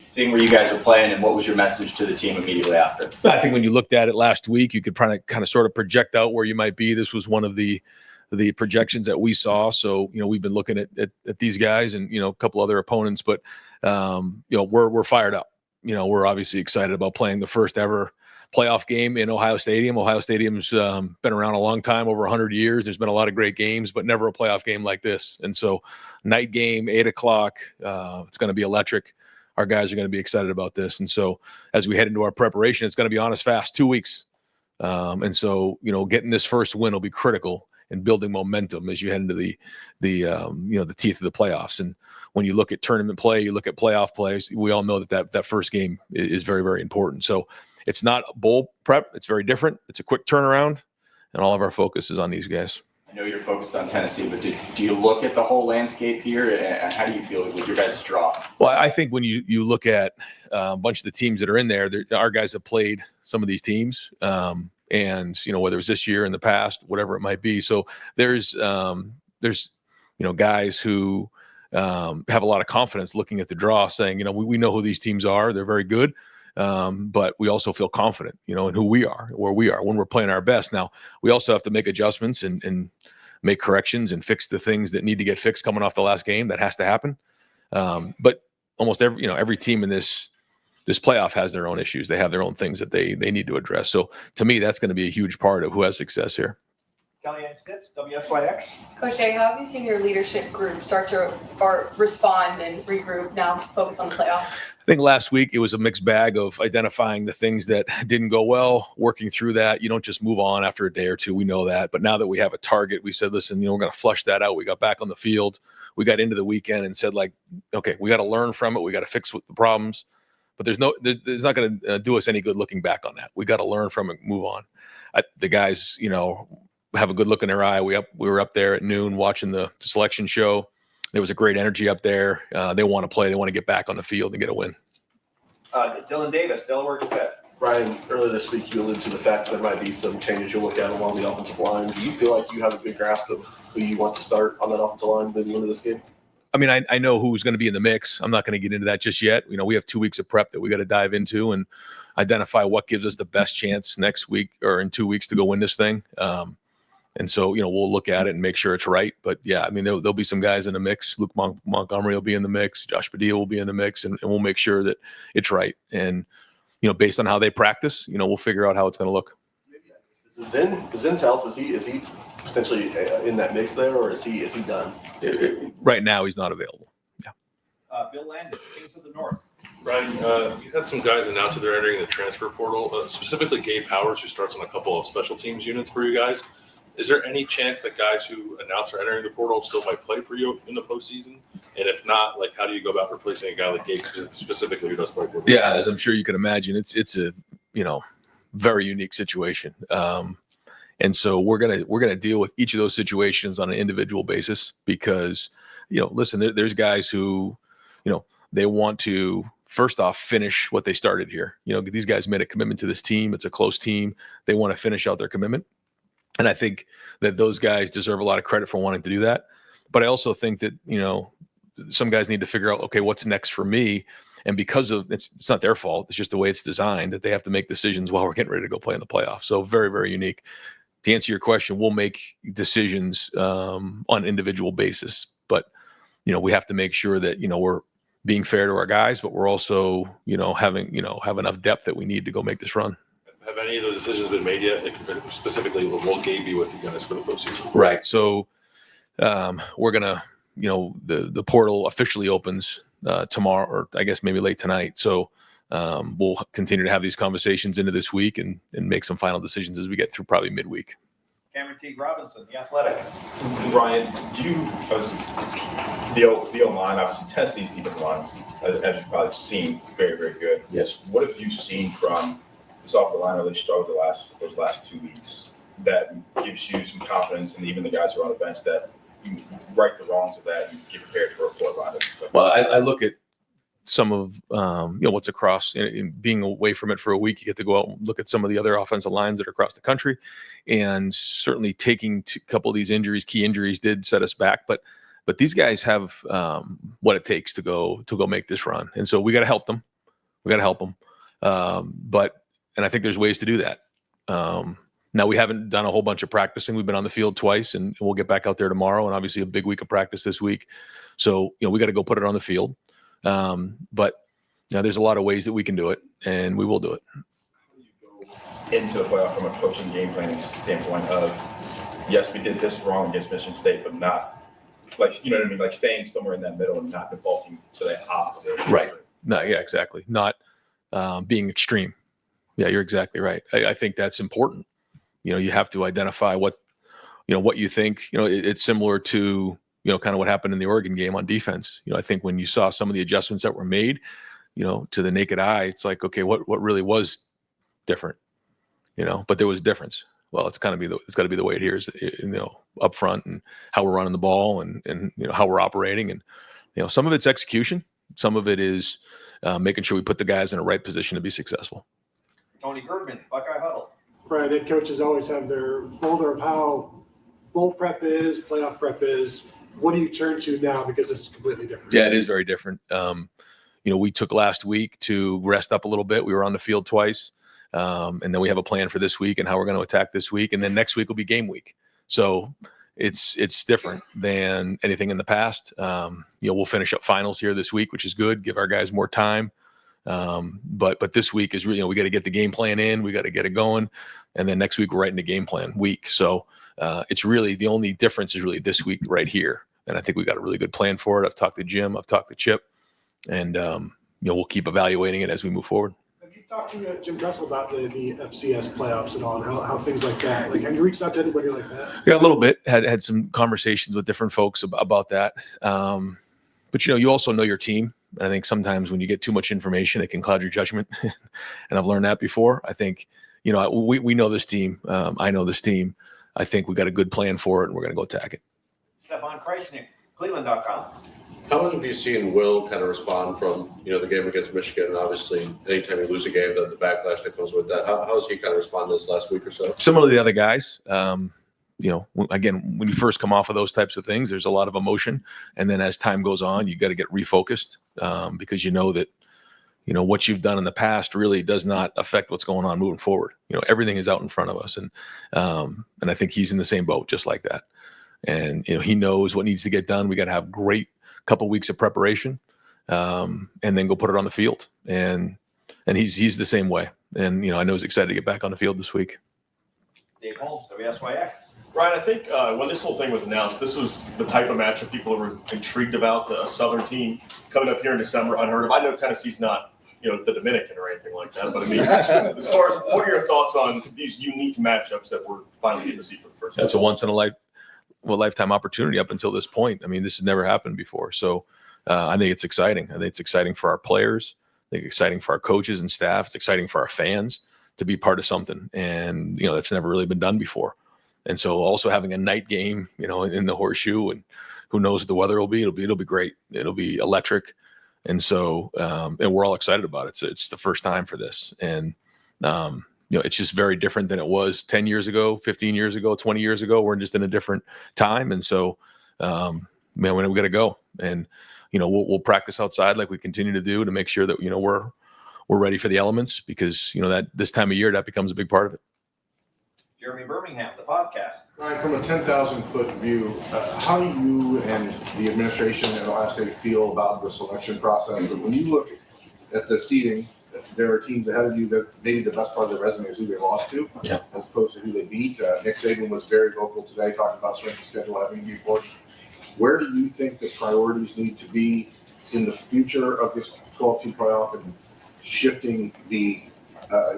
seeing where you guys are playing, and what was your message to the team immediately after? I think when you looked at it last week, you could kind of sort of project out where you might be. This was one of the projections that we saw. So, we've been looking at these guys and, a couple other opponents, but, we're fired up. We're obviously excited about playing the first ever playoff game in Ohio Stadium. Ohio Stadium's been around a long time, over 100 years. There's been a lot of great games, but never a playoff game like this. And so night game, 8 o'clock, it's going to be electric. Our guys are going to be excited about this. And so as we head into our preparation, it's going to be on us fast, 2 weeks. And so, getting this first win will be critical in building momentum as you head into the teeth of the playoffs. And when you look at tournament play, you look at playoff plays, we all know that first game is very, very important. So it's not bowl prep. It's very different. It's a quick turnaround, and all of our focus is on these guys. I know you're focused on Tennessee, but do you look at the whole landscape here? And how do you feel with your guys' draw? Well, I think when you look at a bunch of the teams that are in there, our guys have played some of these teams, and whether it's this year, in the past, whatever it might be. So there's guys who have a lot of confidence looking at the draw, saying, we know who these teams are. They're very good. But we also feel confident, in who we are, where we are when we're playing our best. Now, we also have to make adjustments and make corrections and fix the things that need to get fixed coming off the last game. That has to happen. But almost every team in this playoff has their own issues. They have their own things that they need to address. So to me, that's going to be a huge part of who has success here. Kellyanne Stitz, WSYX. Coach Jay, how have you seen your leadership group start to respond and regroup now, focus on the playoff? I think last week it was a mixed bag of identifying the things that didn't go well, working through that. You don't just move on after a day or two. We know that. But now that we have a target, we said, listen, we're going to flush that out. We got back on the field. We got into the weekend and said, okay, we got to learn from it. We got to fix the problems. But there's not going to do us any good looking back on that. We got to learn from it, move on. The guys, have a good look in their eye. We were up there at noon watching the selection show. There was a great energy up there. They want to play. They want to get back on the field and get a win. Dylan Davis, Delaware Gazette. Brian, earlier this week you alluded to the fact that there might be some changes you'll look at along the offensive line. Do you feel like you have a good grasp of who you want to start on that offensive line by the end of this game? I mean, I know who's going to be in the mix. I'm not going to get into that just yet. We have 2 weeks of prep that we got to dive into and identify what gives us the best chance next week or in 2 weeks to go win this thing. And so, we'll look at it and make sure it's right. But, yeah, I mean, there'll be some guys in the mix. Luke Montgomery will be in the mix. Josh Padilla will be in the mix, and we'll make sure that it's right. And, based on how they practice, we'll figure out how it's going to look. Zin's health, is he potentially in that mix there, or is he done? Right now, he's not available. Yeah. Bill Landis, Kings of the North. Ryan, you had some guys announce that they're entering the transfer portal, specifically Gabe Powers, who starts on a couple of special teams units for you guys. Is there any chance that guys who announce they're entering the portal still might play for you in the postseason? And if not, how do you go about replacing a guy like Gabe specifically who does play for you? Yeah, as I'm sure you can imagine, it's a very unique situation. And so we're gonna deal with each of those situations on an individual basis because listen, there's guys who they want to first off finish what they started here. These guys made a commitment to this team. It's a close team. They want to finish out their commitment. And I think that those guys deserve a lot of credit for wanting to do that. But I also think that, some guys need to figure out, okay, what's next for me? And because of it's not their fault. It's just the way it's designed that they have to make decisions while we're getting ready to go play in the playoffs. So very, very unique. To answer your question, we'll make decisions on an individual basis. But, we have to make sure that, we're being fair to our guys, but we're also, have enough depth that we need to go make this run. Have any of those decisions been made yet? Specifically, will Gabe be with you guys for the postseason? Right. So we're going to, the portal officially opens tomorrow, or I guess maybe late tonight. So we'll continue to have these conversations into this week and make some final decisions as we get through probably midweek. Cameron T. Robinson, The Athletic. Ryan, the O-line, obviously Tennessee's defensive line, as you've probably seen, very, very good. Yes. What have you seen from this offensive line really struggled those last 2 weeks that gives you some confidence, and even the guys who are on the bench, that you right the wrongs of that and get prepared for a fourth line? Well, I look at some of what's across in being away from it for a week. You get to go out and look at some of the other offensive lines that are across the country, and certainly taking a couple of these key injuries did set us back. But these guys have what it takes to go make this run, and so we got to help them. We got to help them. And I think there's ways to do that. Now we haven't done a whole bunch of practicing. We've been on the field twice, and we'll get back out there tomorrow. And obviously a big week of practice this week. So, we got to go put it on the field. But there's a lot of ways that we can do it, and we will do it. Into the playoff from a coaching game planning standpoint of, yes, we did this wrong against Michigan State, but not like, you know what I mean? Like staying somewhere in that middle and not defaulting to the opposite. Right. No, yeah, exactly. Not being extreme. Yeah, you're exactly right. I think that's important. You have to identify what you think. It's similar to, kind of what happened in the Oregon game on defense. I think when you saw some of the adjustments that were made, to the naked eye, it's like, okay, what really was different? But there was a difference. Well, it's got to be the way it here is, up front, and how we're running the ball, and how we're operating, and some of it's execution, some of it is making sure we put the guys in the right position to be successful. Tony Girdman, Buckeye Huddle. Right, and coaches always have their folder of how bowl prep is, playoff prep is. What do you turn to now, because it's completely different? Yeah, it is very different. We took last week to rest up a little bit. We were on the field twice. And then we have a plan for this week and how we're going to attack this week. And then next week will be game week. So it's different than anything in the past. We'll finish up finals here this week, which is good. Give our guys more time. But this week is really, we got to get the game plan in. We got to get it going. And then next week we're right into game plan week. So it's really, the only difference is really this week right here. And I think we got a really good plan for it. I've talked to Jim, I've talked to Chip, and we'll keep evaluating it as we move forward. Have you talked to Jim Dressel about the FCS playoffs and all, and how things like that? Like, have you reached out to anybody like that? Yeah, a little bit. Had some conversations with different folks about that. But you also know your team. And I think sometimes when you get too much information, it can cloud your judgment. And I've learned that before. I think, we know this team. I know this team. I think we got a good plan for it, and we're going to go attack it. Stefan Kreisnick, Cleveland.com. How have you seen Will kind of respond from, the game against Michigan? And obviously, anytime you lose a game, the backlash that comes with that. How has he kind of responded this last week or so? Similar to the other guys. Again, when you first come off of those types of things, there's a lot of emotion. And then as time goes on, you got to get refocused because that, what you've done in the past really does not affect what's going on moving forward. Everything is out in front of us. And I think he's in the same boat, just like that. And, he knows what needs to get done. We got to have great couple weeks of preparation and then go put it on the field. And he's the same way. And, I know he's excited to get back on the field this week. Dave Holmes, WSYX. Ryan, I think when this whole thing was announced, this was the type of matchup people were intrigued about. A Southern team coming up here in December, unheard of. I know Tennessee's not, the Dominican or anything like that. But I mean, as far as what are your thoughts on these unique matchups that we're finally getting to see for the first time? That's a once in a lifetime opportunity up until this point. I mean, this has never happened before. So I think it's exciting. I think it's exciting for our players. I think it's exciting for our coaches and staff. It's exciting for our fans to be part of something. And, that's never really been done before. And so also having a night game, in the Horseshoe, and who knows what the weather will be, it'll be great. It'll be electric. And so, and we're all excited about it. So it's the first time for this. And, it's just very different than it was 10 years ago, 15 years ago, 20 years ago. We're just in a different time. And so, we got to go. And, we'll practice outside like we continue to do to make sure that, we're ready for the elements, because, that this time of year, that becomes a big part of it. Jeremy Birmingham, the podcast. Ryan, from a 10,000-foot view, how do you and the administration at Ohio State feel about the selection process? When you look at the seeding, there are teams ahead of you that maybe the best part of their resume is who they lost to, as opposed to who they beat. Nick Saban was very vocal today, talking about strength of schedule having to be important. Where do you think the priorities need to be in the future of this 12-team playoff and shifting the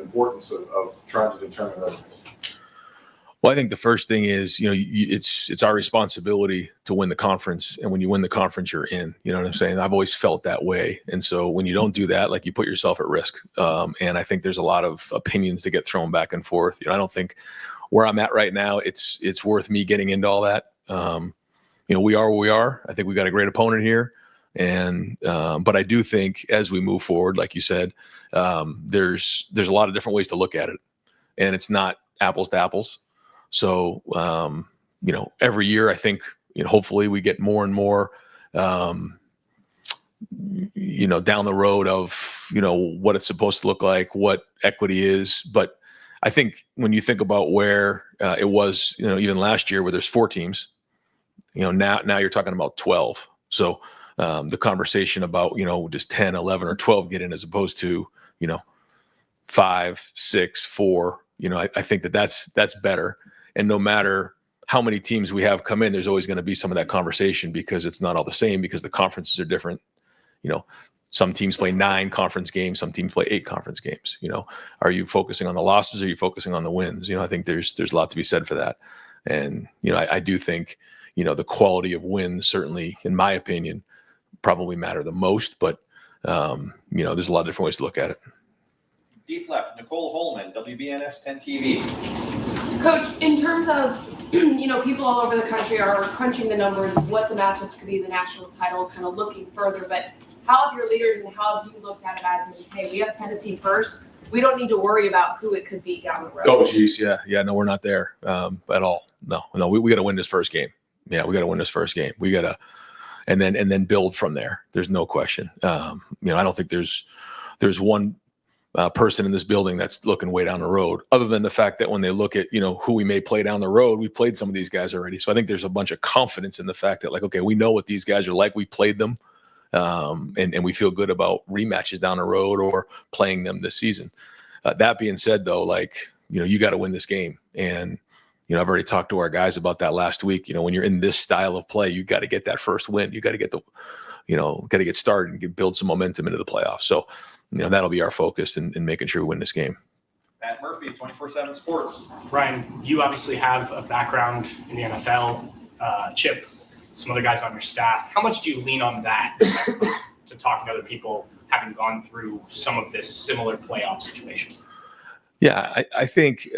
importance of trying to determine resumes? Well, I think the first thing is, it's our responsibility to win the conference. And when you win the conference, you're in. You know what I'm saying? I've always felt that way. And so when you don't do that, like, you put yourself at risk. And I think there's a lot of opinions that get thrown back and forth. I don't think where I'm at right now, it's worth me getting into all that. We are where we are. I think we got a great opponent here. And but I do think as we move forward, like you said, there's a lot of different ways to look at it. And it's not apples to apples. So, every year I think, hopefully we get more and more, down the road of, what it's supposed to look like, what equity is. But I think when you think about where it was, even last year where there's 4 teams, now you're talking about 12. So the conversation about, does 10, 11, or 12 get in as opposed to, 5, 6, 4, I think that's better. And no matter how many teams we have come in, there's always going to be some of that conversation because it's not all the same because the conferences are different. Some teams play 9 conference games, some teams play 8 conference games. Are you focusing on the losses or are you focusing on the wins? I think there's a lot to be said for that. And, I do think, the quality of wins, certainly, in my opinion, probably matter the most. But, there's a lot of different ways to look at it. Deep left, Nicole Holman, WBNS 10 TV. Coach, in terms of, people all over the country are crunching the numbers of what the matchups could be the national title, kind of looking further, but how have your leaders and how have you looked at it as, hey, we have Tennessee first. We don't need to worry about who it could be down the road. Oh, geez. Yeah. No, we're not there at all. No, we got to win this first game. Yeah, we got to win this first game. We got to, and then build from there. There's no question. I don't think there's one person in this building that's looking way down the road, other than the fact that when they look at, who we may play down the road, we played some of these guys already. So I think there's a bunch of confidence in the fact that, like, okay, we know what these guys are like. We played them. And we feel good about rematches down the road or playing them this season. That being said, though, you got to win this game. And, I've already talked to our guys about that last week. When you're in this style of play, you got to get that first win. You got to get get started and build some momentum into the playoffs. So, that'll be our focus in making sure we win this game. Matt Murphy, 24/7 Sports. Ryan, you obviously have a background in the NFL. Chip, some other guys on your staff. How much do you lean on that to talking to other people having gone through some of this similar playoff situation? Yeah, I think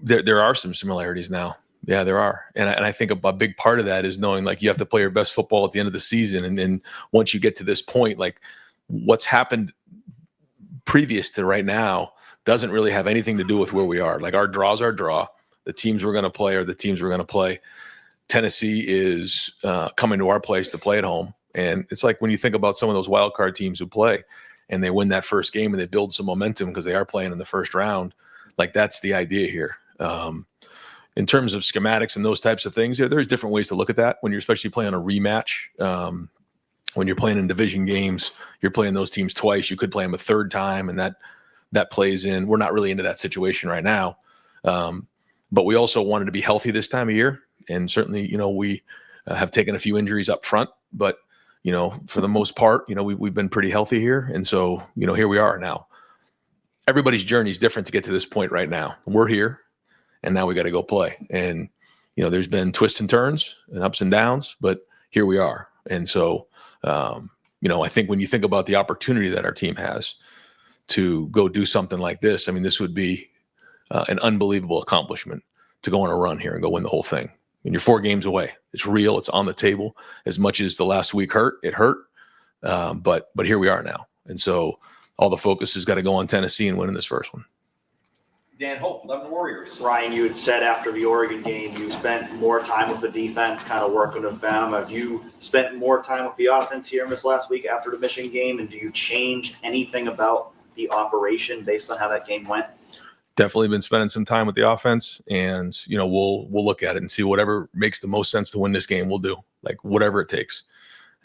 there are some similarities now. Yeah, there are. And I think a big part of that is knowing, you have to play your best football at the end of the season. And once you get to this point, what's happened previous to right now doesn't really have anything to do with where we are. Our draw's our draw. The teams we're going to play are the teams we're going to play. Tennessee is coming to our place to play at home. And it's like when you think about some of those wild card teams who play and they win that first game and they build some momentum because they are playing in the first round, that's the idea here. In terms of schematics and those types of things, there's different ways to look at that when you're especially playing a rematch. When you're playing in division games, you're playing those teams twice. You could play them a third time, and that plays in. We're not really into that situation right now. But we also wanted to be healthy this time of year. And certainly, we have taken a few injuries up front, but, for the most part, we've been pretty healthy here. And so, here we are now. Everybody's journey is different to get to this point right now. We're here, and now we got to go play. And, there's been twists and turns and ups and downs, but here we are. And so, I think when you think about the opportunity that our team has to go do something like this, this would be an unbelievable accomplishment to go on a run here and go win the whole thing. And you're 4 games away. It's real. It's on the table. As much as the last week hurt, it hurt. But here we are now. And so all the focus has got to go on Tennessee and winning this first one. Dan Hope, 11 Warriors. Ryan, you had said after the Oregon game, you spent more time with the defense, kind of working with them. Have you spent more time with the offense here in this last week after the Michigan game? And do you change anything about the operation based on how that game went? Definitely been spending some time with the offense, and we'll look at it and see whatever makes the most sense to win this game. We'll do whatever it takes.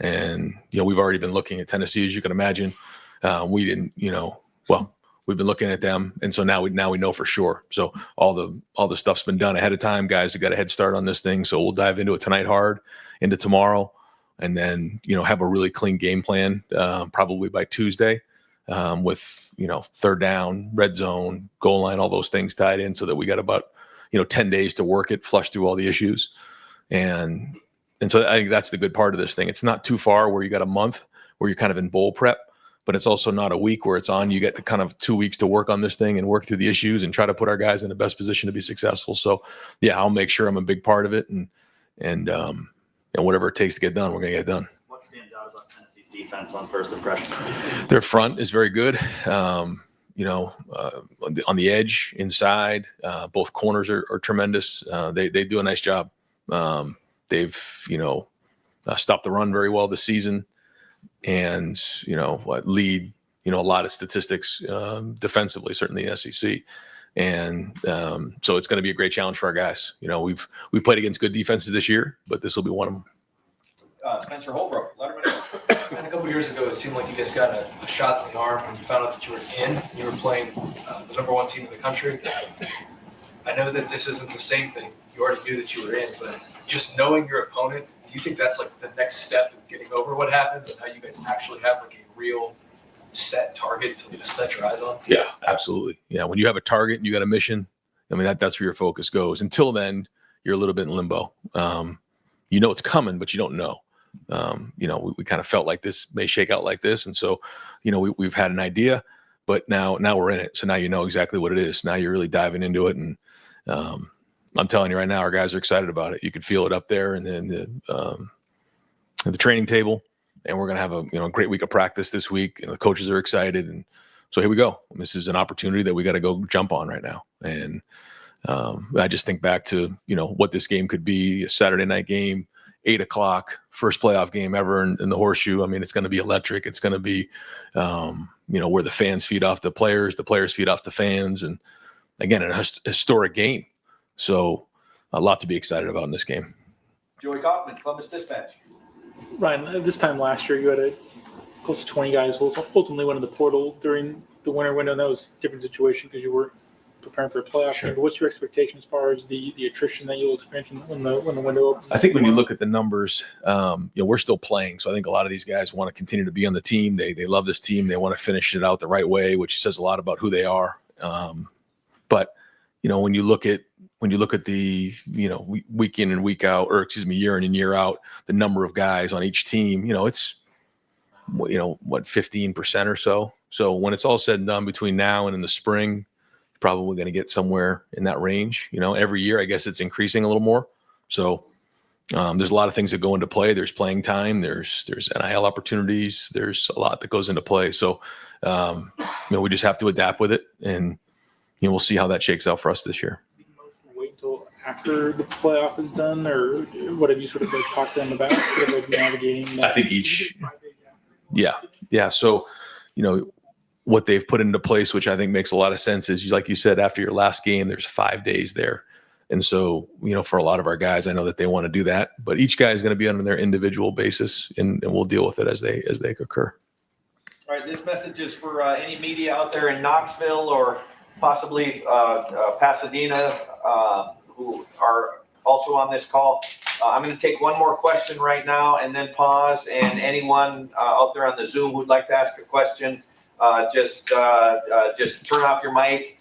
And we've already been looking at Tennessee, as you can imagine. We didn't, we've been looking at them, and so now we know for sure. So all the stuff's been done ahead of time. Guys have got a head start on this thing, so we'll dive into it tonight hard, into tomorrow, and then have a really clean game plan probably by Tuesday. With, third down, red zone, goal line, all those things tied in so that we got about, 10 days to work it, flush through all the issues. And so I think that's the good part of this thing. It's not too far where you got a month where you're kind of in bowl prep, but it's also not a week where it's on. You get kind of 2 weeks to work on this thing and work through the issues and try to put our guys in the best position to be successful. So yeah, I'll make sure I'm a big part of it and whatever it takes to get done, we're going to get it done. What stands out about Tennessee's defense on first impression? Their front is very good. On the edge, inside, both corners are tremendous. They do a nice job. They've, stopped the run very well this season. and, lead, a lot of statistics defensively, certainly in the SEC. And so it's going to be a great challenge for our guys. We've played against good defenses this year, but this will be one of them. Spencer Holbrook, Letterman. And a couple years ago, it seemed like you guys got a shot in the arm when you found out that you were in. You were playing the number one team in the country. I know that this isn't the same thing. You already knew that you were in, but just knowing your opponent, do you think that's like the next step in getting over what happened and how you guys actually have like a real set target to just set your eyes on? Yeah, absolutely. Yeah, when you have a target and you got a mission, I mean, that's where your focus goes. Until then, you're a little bit in limbo. It's coming, but you don't know. We kind of felt like this may shake out like this. And so, we've had an idea, but now we're in it. So now you know exactly what it is. Now you're really diving into it. And I'm telling you right now, our guys are excited about it. You can feel it up there and then at the training table. And we're going to have a great week of practice this week. And the coaches are excited. And so here we go. This is an opportunity that we got to go jump on right now. And I just think back to, what this game could be, a Saturday night game, 8:00, first playoff game ever in the Horseshoe. I mean, it's going to be electric. It's going to be, where the fans feed off the players feed off the fans. And again, a historic game. So a lot to be excited about in this game. Joey Kaufman, Columbus Dispatch. Ryan, this time last year, you had close to 20 guys who ultimately went in the portal during the winter window, and that was a different situation because you were preparing for a playoff game. But what's your expectation as far as the attrition that you'll experience when the window opens? I think when you look at the numbers, we're still playing. So I think a lot of these guys want to continue to be on the team. They love this team. They want to finish it out the right way, which says a lot about who they are. But when you look at the week in and week out, or year in and year out, the number of guys on each team, it's 15% or so. So when it's all said and done between now and in the spring, probably going to get somewhere in that range. Every year, I guess it's increasing a little more. So there's a lot of things that go into play. There's playing time. There's NIL opportunities. There's a lot that goes into play. So, we just have to adapt with it, and we'll see how that shakes out for us this year. Wait until after the playoff is done, or what have you sort of talked to them about? Sort of like navigating. I think each. Yeah. So, what they've put into place, which I think makes a lot of sense, is like you said, after your last game, there's 5 days there. And so, for a lot of our guys, I know that they want to do that, but each guy is going to be on their individual basis, and we'll deal with it as they occur. All right, this message is for any media out there in Knoxville or possibly Pasadena who are also on this call. I'm going to take one more question right now and then pause, and anyone out there on the Zoom who'd like to ask a question, just turn off your mic,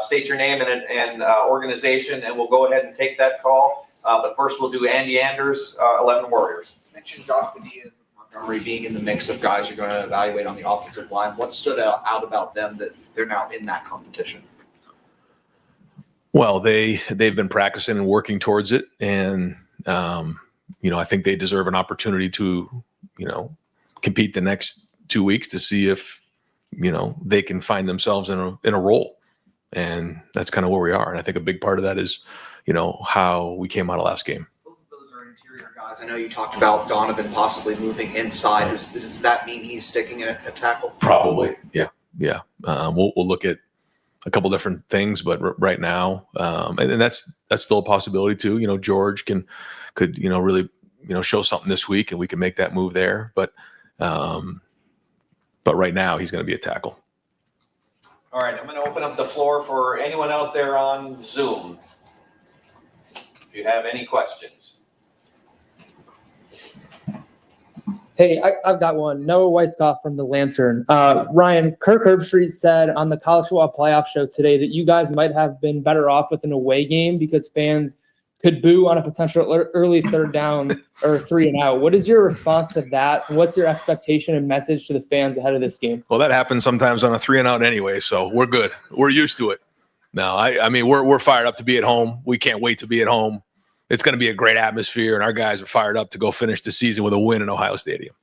state your name and organization, and we'll go ahead and take that call. But first, we'll do Andy Anders, 11 Warriors. You mentioned Josh Padilla and Montgomery being in the mix of guys you're going to evaluate on the offensive line. What stood out about them that they're now in that competition? Well, they've been practicing and working towards it, and I think they deserve an opportunity to compete the next 2 weeks to see if they can find themselves in a role. And that's kind of where we are. And I think a big part of that is, how we came out of last game. Both of those are interior guys. I know you talked about Donovan possibly moving inside. Does that mean he's sticking at tackle? Probably. Yeah. We'll look at a couple different things, but right now, and that's still a possibility too. George could really, show something this week and we can make that move there. But right now he's going to be a tackle. All right, I'm going to open up the floor for anyone out there on Zoom. If you have any questions. Hey, I've got one. Noah Weisskopf from the Lantern. Ryan, Kirk Herbstreit said on the College Football Playoff show today that you guys might have been better off with an away game because fans could boo on a potential early third down or 3 and out. What is your response to that? What's your expectation and message to the fans ahead of this game? Well, that happens sometimes on a 3 and out anyway, so we're good. We're used to it. No, I mean, we're fired up to be at home. We can't wait to be at home. It's going to be a great atmosphere, and our guys are fired up to go finish the season with a win in Ohio Stadium.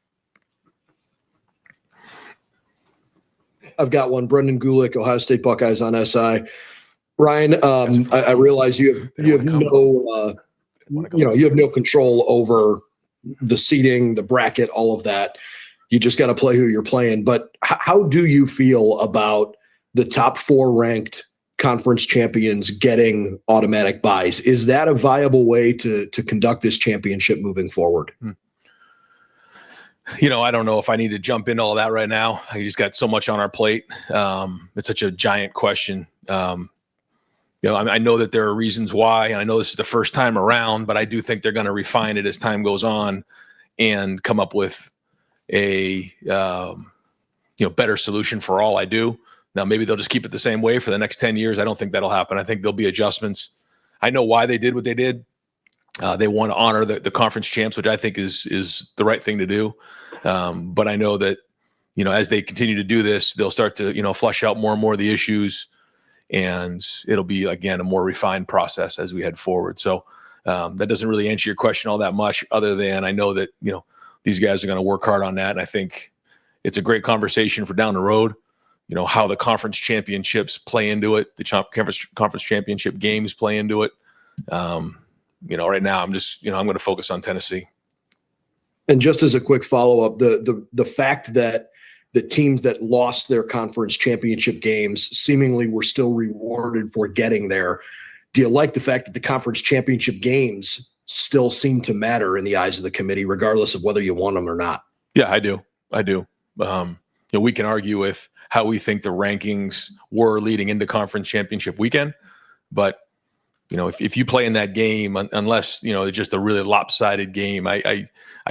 I've got one. Brendan Gulick, Ohio State Buckeyes on SI. Ryan, I realize you have no control over the seating, the bracket, all of that. You just got to play who you're playing. But how do you feel about the top 4 ranked conference champions getting automatic buys? Is that a viable way to conduct this championship moving forward? You know, I don't know if I need to jump into all that right now. I just got so much on our plate. It's such a giant question. You know, I know that there are reasons why, and I know this is the first time around, but I do think they're going to refine it as time goes on and come up with a better solution for all. I do. Now, maybe they'll just keep it the same way for the next 10 years. I don't think that'll happen. I think there'll be adjustments. I know why they did what they did. They want to honor the conference champs, which I think is the right thing to do. But I know that, as they continue to do this, they'll start to, flush out more and more of the issues, and it'll be, again, a more refined process as we head forward. So that doesn't really answer your question all that much, other than I know that, these guys are going to work hard on that. And I think it's a great conversation for down the road, how the conference championships play into it, the conference championship games play into it. Right now I'm just, I'm going to focus on Tennessee. And just as a quick follow-up, the fact that the teams that lost their conference championship games seemingly were still rewarded for getting there. Do you like the fact that the conference championship games still seem to matter in the eyes of the committee, regardless of whether you won them or not? Yeah, I do. We can argue with how we think the rankings were leading into conference championship weekend, but if you play in that game, unless, it's just a really lopsided game, I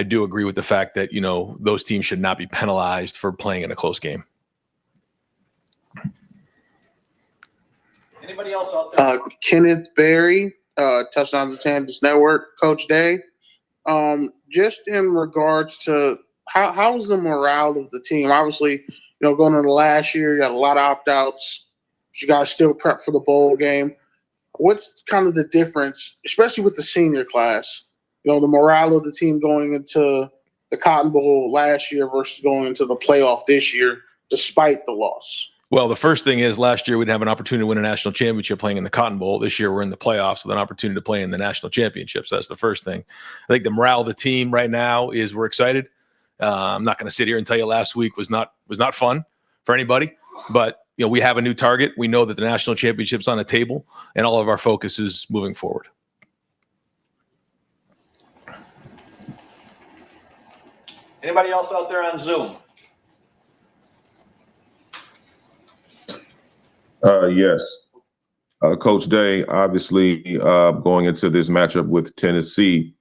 do agree with the fact that, those teams should not be penalized for playing in a close game. Anybody else out there? Kenneth Berry, Touchdown to Kansas Network, Coach Day. Just in regards to how's the morale of the team? Obviously, going into last year, you got a lot of opt-outs. You guys still prep for the bowl game. What's kind of the difference, especially with the senior class? The morale of the team going into the Cotton Bowl last year versus going into the playoff this year, despite the loss. Well, the first thing is last year we didn't have an opportunity to win a national championship playing in the Cotton Bowl. This year we're in the playoffs with an opportunity to play in the national championship. So that's the first thing. I think the morale of the team right now is we're excited. I'm not going to sit here and tell you last week was not fun for anybody, but we have a new target. We know that the national championship's on the table, and all of our focus is moving forward. Anybody else out there on Zoom? Yes. Coach Day, obviously going into this matchup with Tennessee,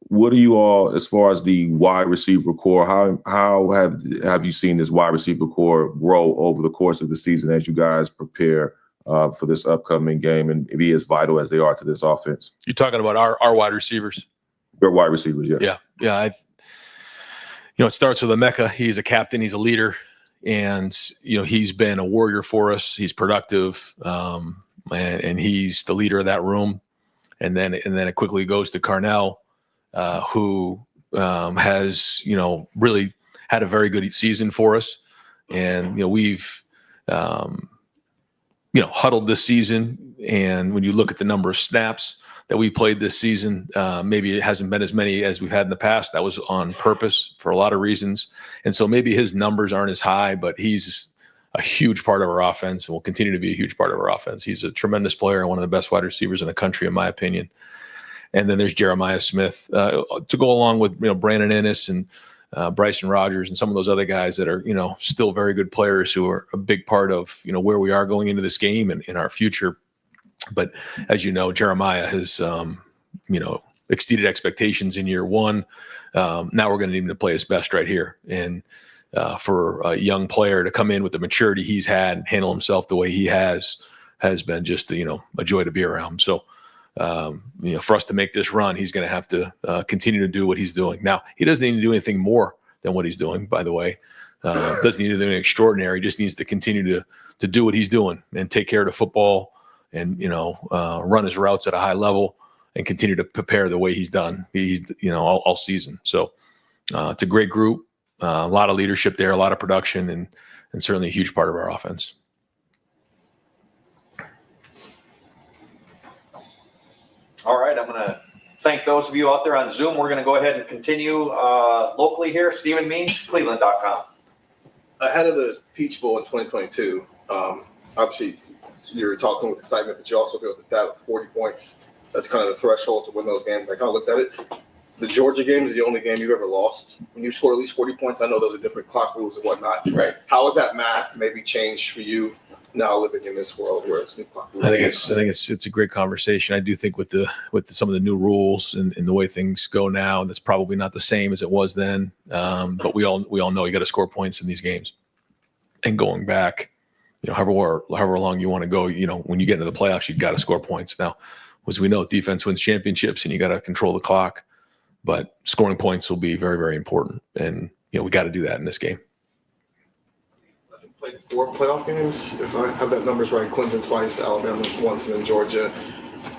what are you all, as far as the wide receiver core, how have you seen this wide receiver core grow over the course of the season as you guys prepare for this upcoming game and be as vital as they are to this offense? You're talking about our wide receivers? Your wide receivers, yes. Yeah. It starts with Emeka. He's a captain. He's a leader. And, he's been a warrior for us. He's productive. And he's the leader of that room. And then it quickly goes to Carnell, who has, really had a very good season for us. And, we've, huddled this season. And when you look at the number of snaps that we played this season, maybe it hasn't been as many as we've had in the past. That was on purpose for a lot of reasons. And so maybe his numbers aren't as high, but he's a huge part of our offense and will continue to be a huge part of our offense. He's a tremendous player and one of the best wide receivers in the country, in my opinion. And then there's Jeremiah Smith to go along with, Brandon Ennis and Bryson Rogers and some of those other guys that are, still very good players who are a big part of, where we are going into this game and in our future. But as you know, Jeremiah has, exceeded expectations in year one. Now we're going to need him to play his best right here. And for a young player to come in with the maturity he's had and handle himself the way he has been just, a joy to be around. So, for us to make this run, he's going to have to continue to do what he's doing. Now, he doesn't need to do anything more than what he's doing, by the way. Doesn't need to do anything extraordinary. He just needs to continue to do what he's doing and take care of the football and, run his routes at a high level and continue to prepare the way he's done. He's, all season. So it's a great group, a lot of leadership there, a lot of production, and certainly a huge part of our offense. All right, I'm going to thank those of you out there on Zoom. We're going to go ahead and continue locally here. Stephen Means, Cleveland.com. Ahead of the Peach Bowl in 2022, obviously you were talking with excitement, but you also feel the stat of 40 points. That's kind of the threshold to win those games. I kind of looked at it. The Georgia game is the only game you've ever lost. When you score at least 40 points, I know those are different clock rules and whatnot. Right. How has that math maybe changed for you now living in this world where it's new clock rules? I think it's a great conversation. I do think with some of the new rules and the way things go now, that's probably not the same as it was then. But we all know you got to score points in these games. And going back, however long you want to go, when you get into the playoffs, you got to score points. Now, as we know, defense wins championships, and you got to control the clock. But scoring points will be very, very important, and we got to do that in this game. I think played 4 playoff games, if I have that numbers right. Clemson twice, Alabama once, and then Georgia.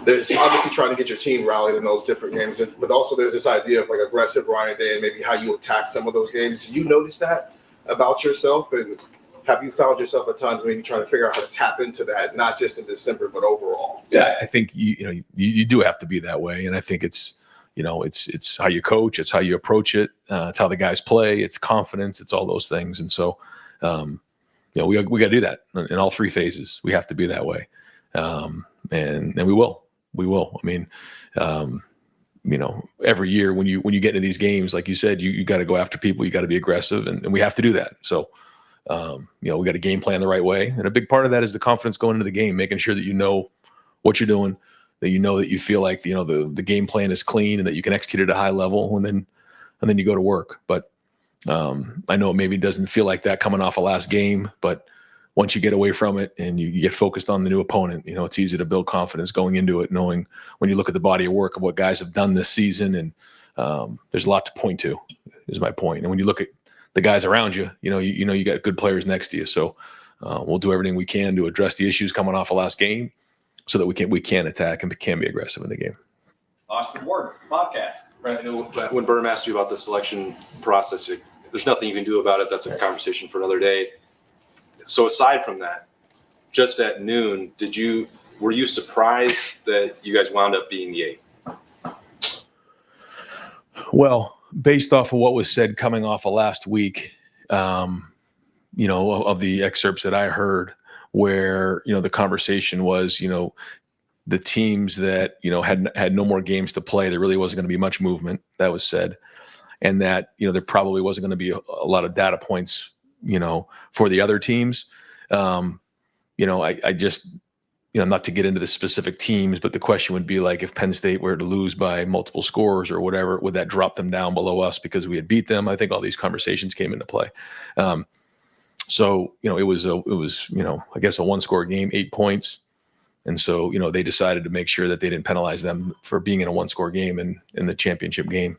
There's obviously trying to get your team rallied in those different games, but also there's this idea of like aggressive Ryan Day and maybe how you attack some of those games. Do you notice that about yourself, and have you found yourself at times maybe trying to figure out how to tap into that, not just in December but overall? Yeah, I think you do have to be that way, and I think it's how you coach, it's how you approach it, it's how the guys play, it's confidence, it's all those things, and so we got to do that in all 3 phases. We have to be that way, and we will. I mean, every year when you get into these games, like you said, you got to go after people, you got to be aggressive, and we have to do that. So. We got to game plan the right way. And a big part of that is the confidence going into the game, making sure that you know what you're doing, that that you feel like, the game plan is clean and that you can execute it at a high level, and then you go to work. But I know it maybe doesn't feel like that coming off a last game, but once you get away from it and you get focused on the new opponent, it's easy to build confidence going into it, knowing when you look at the body of work of what guys have done this season, and there's a lot to point to, is my point. And when you look at the guys around you, you got good players next to you. So we'll do everything we can to address the issues coming off a last game so that we can attack and can be aggressive in the game. Austin Ward, podcast. Right. I know when Berm asked you about the selection process, there's nothing you can do about it. That's a conversation for another day. So aside from that, just at noon, were you surprised that you guys wound up being the 8th? Well, based off of what was said coming off of last week, of the excerpts that I heard, where, the conversation was, the teams that, had no more games to play, there really wasn't going to be much movement, that was said. And that, there probably wasn't going to be a lot of data points, for the other teams. I just, not to get into the specific teams, but the question would be like, if Penn State were to lose by multiple scores or whatever, would that drop them down below us because we had beat them? I think all these conversations came into play. So, it was, I guess a 1-score game, 8 points. And so, they decided to make sure that they didn't penalize them for being in a 1-score game in the championship game.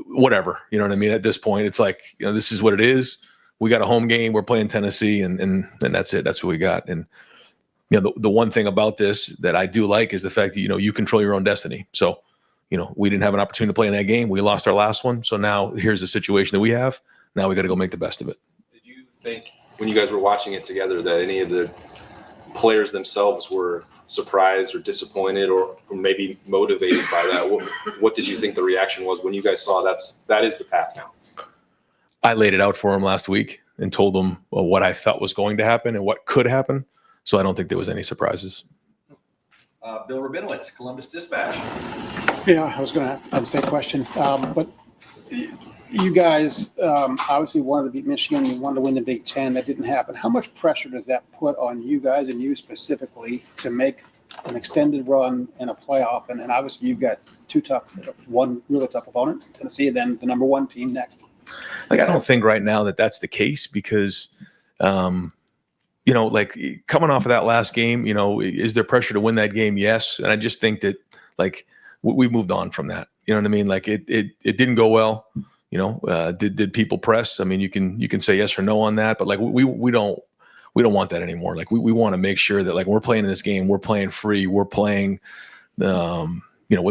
Whatever, you know what I mean? At this point, it's like, this is what it is. We got a home game. We're playing Tennessee, and that's it. That's what we got. And, the one thing about this that I do like is the fact that, you control your own destiny. So, we didn't have an opportunity to play in that game. We lost our last one. So now here's the situation that we have. Now we got to go make the best of it. Did you think when you guys were watching it together that any of the players themselves were surprised or disappointed or maybe motivated by that? What did you think the reaction was when you guys saw that is the path now? I laid it out for them last week and told them what I thought was going to happen and what could happen. So I don't think there was any surprises. Bill Rabinowitz, Columbus Dispatch. Yeah, I was going to ask the same question. But you guys obviously wanted to beat Michigan. You wanted to win the Big Ten. That didn't happen. How much pressure does that put on you guys and you specifically to make an extended run in a playoff? And obviously you've got one really tough opponent, Tennessee, and then the number 1 team next. I don't think right now that that's the case because, like coming off of that last game, is there pressure to win that game? Yes. And I just think that we moved on from that. You know what I mean? Like it didn't go well. Did people press? I mean, you can say yes or no on that, but we don't want that anymore. Like we want to make sure that when we're playing in this game, we're playing free, we're playing, with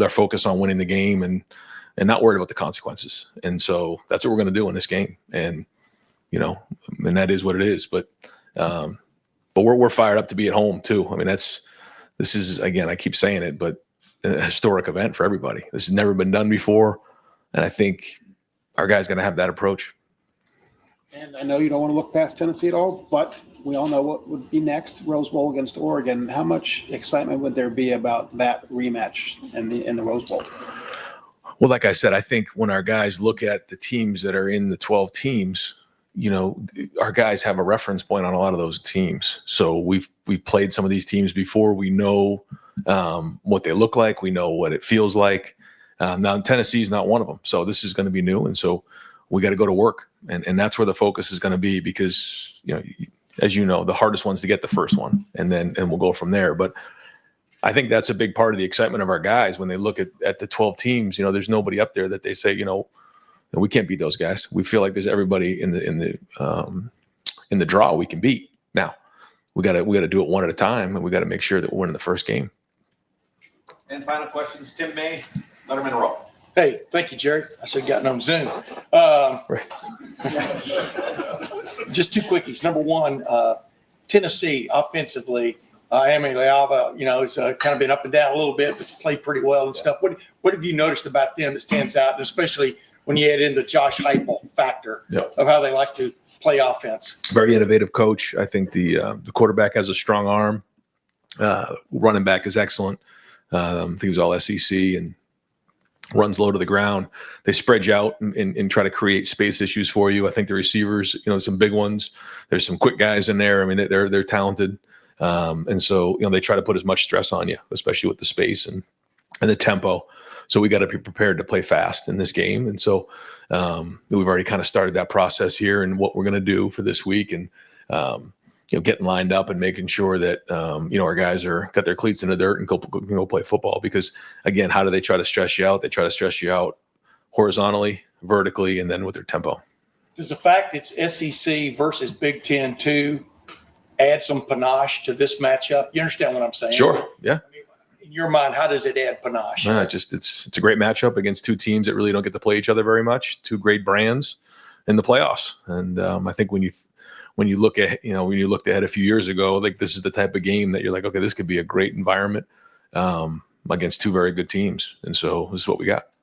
our focus on winning the game and not worried about the consequences. And so that's what we're going to do in this game. And, and that is what it is. But we're fired up to be at home too. I mean, this is, again, I keep saying it, but a historic event for everybody. This has never been done before. And I think our guys going to have that approach. And I know you don't want to look past Tennessee at all, but we all know what would be next, Rose Bowl against Oregon. How much excitement would there be about that rematch in the Rose Bowl? Well, like I said, I think when our guys look at the teams that are in the 12 teams, you know, our guys have a reference point on a lot of those teams. So we've played some of these teams before. We know what they look like. We know what it feels like. Now Tennessee is not one of them. So this is going to be new. And so we got to go to work. And that's where the focus is going to be because, you know, as you know, the hardest one's to get the first one and we'll go from there. But I think that's a big part of the excitement of our guys when they look at the 12 teams. You know, there's nobody up there that they say, you know, we can't beat those guys. We feel like there's everybody in the draw we can beat. Now we got to do it one at a time, and we got to make sure that we're winning the first game. And final questions, Tim May, Letterman Row. Hey, thank you, Jerry. I should have gotten on Zoom. Just two quickies. Number one, Tennessee offensively, Emily Leava, you know, has kind of been up and down a little bit, but played pretty well and stuff. What have you noticed about them that stands out, and especially when you add in the Josh Heupel factor of how they like to play offense? Very innovative coach. I think the quarterback has a strong arm. Running back is excellent. I think he was all SEC and runs low to the ground. They spread you out and try to create space issues for you. I think the receivers, you know, some big ones. There's some quick guys in there. I mean, they're talented. And so, you know, they try to put as much stress on you, especially with the space and the tempo. So we got to be prepared to play fast in this game. And so we've already kind of started that process here and what we're going to do for this week and, you know, getting lined up and making sure that, you know, our guys got their cleats in the dirt and go play football. Because, again, how do they try to stress you out? They try to stress you out horizontally, vertically, and then with their tempo. Does the fact it's SEC versus Big Ten too add some panache to this matchup? You understand what I'm saying? Sure. Yeah. In your mind, how does it add panache? It's a great matchup against two teams that really don't get to play each other very much. Two great brands in the playoffs. And I think when you look at, you know, when you looked ahead a few years ago, like this is the type of game that you're like, okay, this could be a great environment against two very good teams. And so this is what we got.